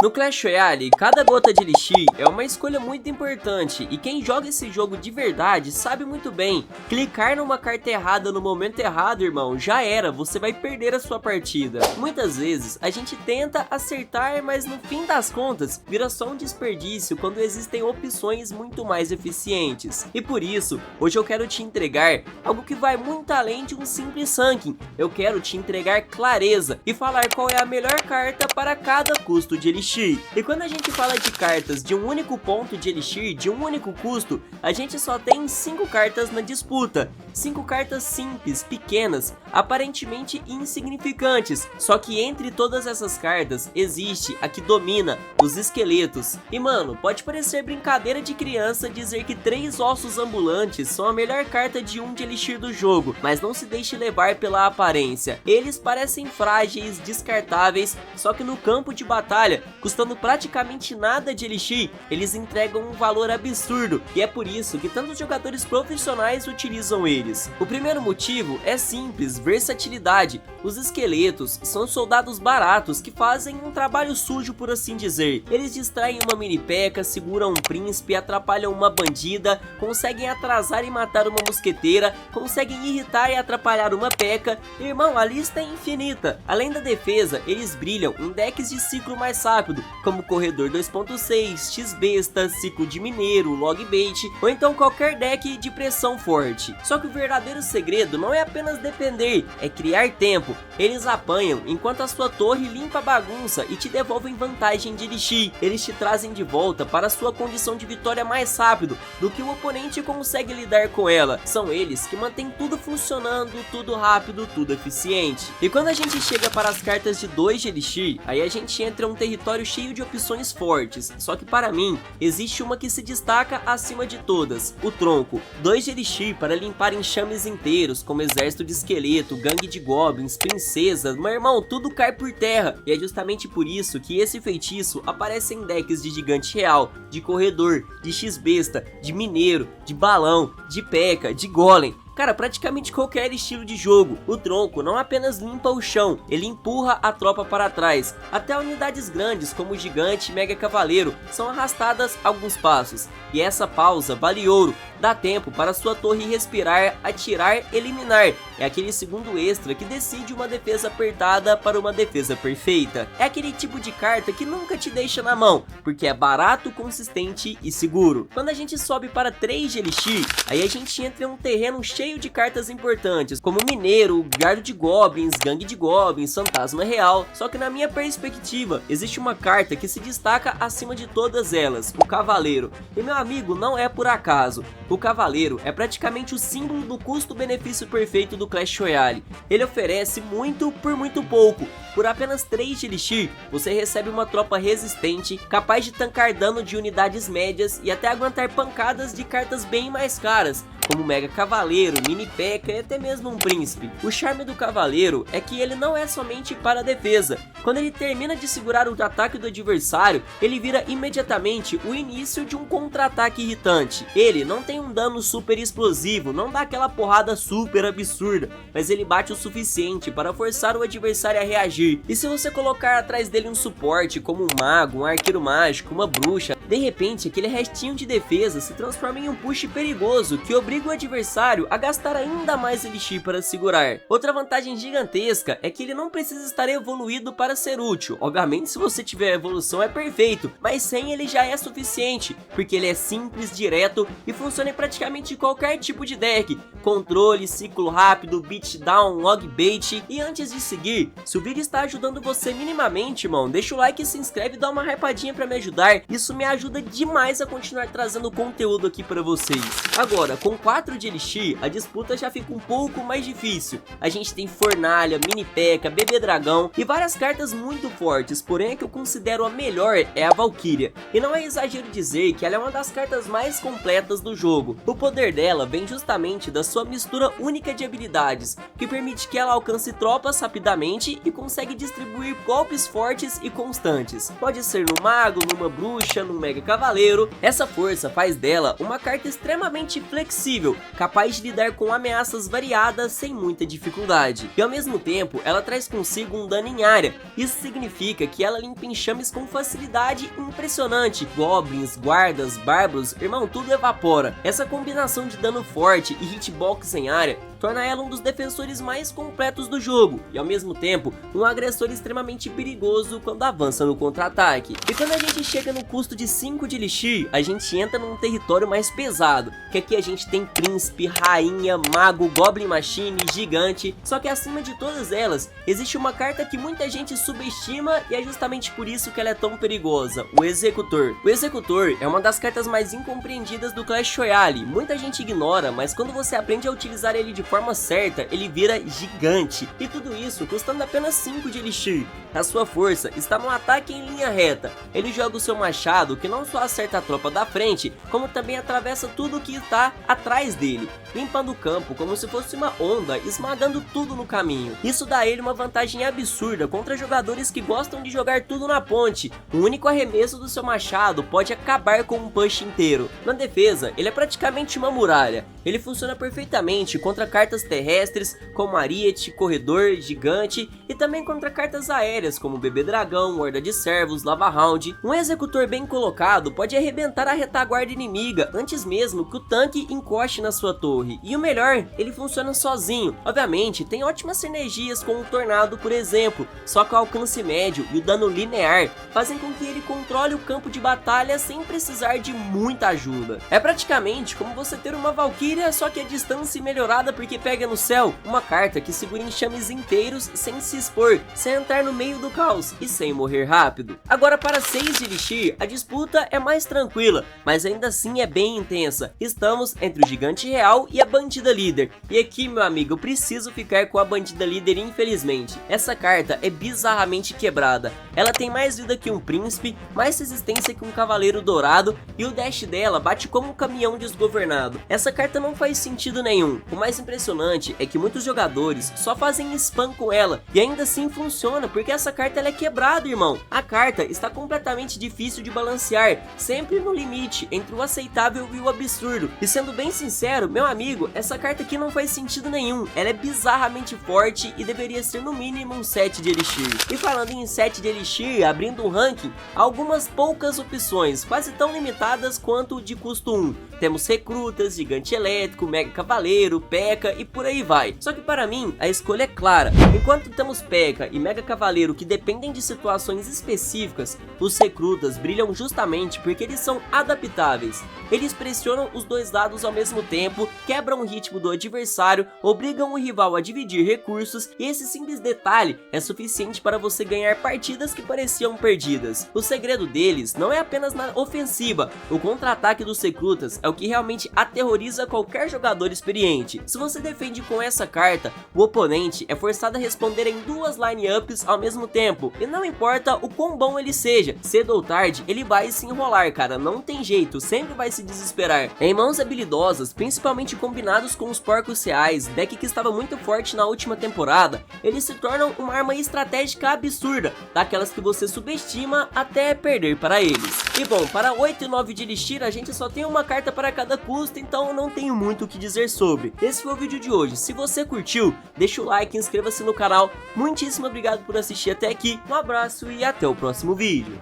No Clash Royale, cada gota de Elixir é uma escolha muito importante e quem joga esse jogo de verdade sabe muito bem, clicar numa carta errada no momento errado, irmão, já era, você vai perder a sua partida. Muitas vezes a gente tenta acertar, mas no fim das contas vira só um desperdício quando existem opções muito mais eficientes. E por isso, hoje eu quero te entregar algo que vai muito além de um simples ranking. Eu quero te entregar clareza e falar qual é a melhor carta para cada custo de Elixir. E quando a gente fala de cartas de um único ponto de Elixir, de um único custo, a gente só tem 5 cartas na disputa. 5 cartas simples, pequenas, aparentemente insignificantes. Só que entre todas essas cartas, existe a que domina, os esqueletos. E mano, pode parecer brincadeira de criança dizer que 3 ossos ambulantes são a melhor carta de 1 de Elixir do jogo, mas não se deixe levar pela aparência. Eles parecem frágeis, descartáveis, só que no campo de batalha, custando praticamente nada de Elixir, eles entregam um valor absurdo, e é por isso que tantos jogadores profissionais utilizam eles. O primeiro motivo é simples, versatilidade. Os esqueletos são soldados baratos que fazem um trabalho sujo, por assim dizer. Eles distraem uma mini P.E.K.K.A, seguram um príncipe, atrapalham uma bandida, conseguem atrasar e matar uma mosqueteira, conseguem irritar e atrapalhar uma P.E.K.K.A. Irmão, a lista é infinita. Além da defesa, eles brilham em decks de ciclo mais rápido, como Corredor 2.6, X-Besta, Ciclo de Mineiro, Logbait, ou então qualquer deck de pressão forte. Só que o verdadeiro segredo não é apenas defender, é criar tempo. Eles apanham enquanto a sua torre limpa a bagunça e te devolvem vantagem de Elixir. Eles te trazem de volta para a sua condição de vitória mais rápido do que o oponente consegue lidar com ela. São eles que mantêm tudo funcionando, tudo rápido, tudo eficiente. E quando a gente chega para as cartas de 2 de Elixir, aí a gente entra em um território cheio de opções fortes, só que para mim, existe uma que se destaca acima de todas, o Tronco. 2 de Elixir para limpar enxames inteiros, como exército de esqueleto, gangue de goblins, princesas, meu irmão, tudo cai por terra, e é justamente por isso que esse feitiço aparece em decks de gigante real, de corredor, de X-Besta, de mineiro, de balão, de P.E.K.K.A, de golem. Cara, praticamente qualquer estilo de jogo, o Tronco não apenas limpa o chão, ele empurra a tropa para trás. Até unidades grandes como o Gigante e Mega Cavaleiro são arrastadas alguns passos. E essa pausa vale ouro, dá tempo para sua torre respirar, atirar, eliminar. É aquele segundo extra que decide uma defesa apertada para uma defesa perfeita. É aquele tipo de carta que nunca te deixa na mão, porque é barato, consistente e seguro. Quando a gente sobe para 3 de Elixir, aí a gente entra em um terreno cheio de cartas importantes, como Mineiro, Gardo de Goblins, Gangue de Goblins, Fantasma Real. Só que na minha perspectiva, existe uma carta que se destaca acima de todas elas, o Cavaleiro. E meu amigo, não é por acaso. O Cavaleiro é praticamente o símbolo do custo-benefício perfeito do Clash Royale. Ele oferece muito por muito pouco. Por apenas 3 de Elixir, você recebe uma tropa resistente, capaz de tancar dano de unidades médias e até aguentar pancadas de cartas bem mais caras, como Mega Cavaleiro, Mini P.E.K.K.A e até mesmo um Príncipe. O charme do Cavaleiro é que ele não é somente para a defesa. Quando ele termina de segurar o ataque do adversário, ele vira imediatamente o início de um contra-ataque irritante. Ele não tem um dano super explosivo, não dá aquela porrada super absurda, mas ele bate o suficiente para forçar o adversário a reagir. E se você colocar atrás dele um suporte como um mago, um arqueiro mágico, uma bruxa, de repente aquele restinho de defesa se transforma em um push perigoso que obriga o adversário a gastar ainda mais Elixir para segurar. Outra vantagem gigantesca é que ele não precisa estar evoluído para ser útil. Obviamente, se você tiver evolução é perfeito, mas sem ele já é suficiente, porque ele é simples, direto e funciona em praticamente qualquer tipo de deck. Controle, ciclo rápido, beatdown, logbait. E antes de seguir, se o vídeo está ajudando você minimamente, irmão, deixa o like, se inscreve e dá uma hypadinha para me ajudar. Isso me ajuda demais a continuar trazendo conteúdo aqui para vocês. Agora, com 4 de Elixir, a disputa já fica um pouco mais difícil. A gente tem Fornalha, Mini P.E.K.K.A, Bebê Dragão e várias cartas muito fortes, porém a que eu considero a melhor é a Valkyria. E não é exagero dizer que ela é uma das cartas mais completas do jogo. O poder dela vem justamente da sua mistura única de habilidades, que permite que ela alcance tropas rapidamente e consegue distribuir golpes fortes e constantes. Pode ser no mago, numa bruxa, num Mega Cavaleiro, essa força faz dela uma carta extremamente flexível, capaz de lidar com ameaças variadas sem muita dificuldade. E ao mesmo tempo, ela traz consigo um dano em área. Isso significa que ela limpa enxames com facilidade impressionante. Goblins, guardas, bárbaros, irmão, tudo evapora. Essa combinação de dano forte e hitbox em área torna ela um dos defensores mais completos do jogo, e ao mesmo tempo, um agressor extremamente perigoso quando avança no contra-ataque. E quando a gente chega no custo de 5 de Elixir, a gente entra num território mais pesado, que aqui a gente tem Príncipe, Rainha, Mago, Goblin Machine, Gigante, só que acima de todas elas, existe uma carta que muita gente subestima e é justamente por isso que ela é tão perigosa, o Executor. O Executor é uma das cartas mais incompreendidas do Clash Royale, muita gente ignora, mas quando você aprende a utilizar ele de forma certa, ele vira gigante. E tudo isso custando apenas 5 de Elixir. A sua força está no ataque em linha reta. Ele joga o seu machado, que não só acerta a tropa da frente, como também atravessa tudo que está atrás dele, limpando o campo como se fosse uma onda, esmagando tudo no caminho. Isso dá a ele uma vantagem absurda contra jogadores que gostam de jogar tudo na ponte. O único arremesso do seu machado pode acabar com um push inteiro. Na defesa, ele é praticamente uma muralha. Ele funciona perfeitamente contra cartas terrestres como Ariete, Corredor, Gigante e também contra cartas aéreas como Bebê Dragão, Horda de Servos, Lava Round. Um executor bem colocado pode arrebentar a retaguarda inimiga antes mesmo que o tanque encoste na sua torre. E o melhor, ele funciona sozinho. Obviamente, tem ótimas sinergias com o Tornado, por exemplo, só que o alcance médio e o dano linear fazem com que ele controle o campo de batalha sem precisar de muita ajuda. É praticamente como você ter uma Valkyria, só que a distância melhorada porque pega no céu. Uma carta que segura enxames inteiros sem se expor, sem entrar no meio do caos e sem morrer rápido. Agora para 6 de Elixir, a disputa é mais tranquila, mas ainda assim é bem intensa. Estamos entre o Gigante Real e a Bandida Líder. E aqui, meu amigo, eu preciso ficar com a Bandida Líder, infelizmente. Essa carta é bizarramente quebrada. Ela tem mais vida que um príncipe, mais resistência que um cavaleiro dourado, e o dash dela bate como um caminhão desgovernado. Essa carta não faz sentido nenhum. O mais impressionante é que muitos jogadores só fazem spam com ela, e ainda assim funciona, porque essa carta ela é quebrada, irmão. A carta está completamente difícil de balancear, sempre no limite entre o aceitável e o absurdo. E sendo bem sincero, meu amigo, essa carta aqui não faz sentido nenhum. Ela é bizarramente forte e deveria ser no mínimo um 7 de Elixir. E falando em 7 de Elixir, abrindo um ranking, há algumas poucas opções, quase tão limitadas quanto o de custo 1. Temos Recrutas, Gigante Elétrico, Mega Cavaleiro, P.E.K.K.A e por aí vai. Só que para mim, a escolha é clara. Enquanto temos P.E.K.K.A e Mega Cavaleiro que dependem de situações específicas, os Recrutas brilham justamente porque eles são adaptáveis. Eles pressionam os dois lados ao mesmo tempo, quebram o ritmo do adversário, obrigam o rival a dividir recursos, e esse simples detalhe é suficiente para você ganhar partidas que pareciam perdidas. O segredo deles não é apenas na ofensiva. O contra-ataque dos Recrutas é o que realmente aterroriza qualquer jogador experiente. Se você defende com essa carta, o oponente é forçado a responder em duas line-ups ao mesmo tempo, e não importa o quão bom ele seja, cedo ou tarde ele vai se enrolar, cara, não tem jeito, sempre vai se desesperar. Em mãos habilidosas, principalmente combinados com os porcos reais, deck que estava muito forte na última temporada, eles se tornam uma arma estratégica absurda, daquelas que você subestima até perder para eles. E bom, para 8 e 9 de Elixir a gente só tem uma carta para cada custo, então eu não tenho muito o que dizer sobre. Esse foi o vídeo de hoje. Se você curtiu, deixa o like, inscreva-se no canal. Muitíssimo obrigado por assistir até aqui. Um abraço e até o próximo vídeo.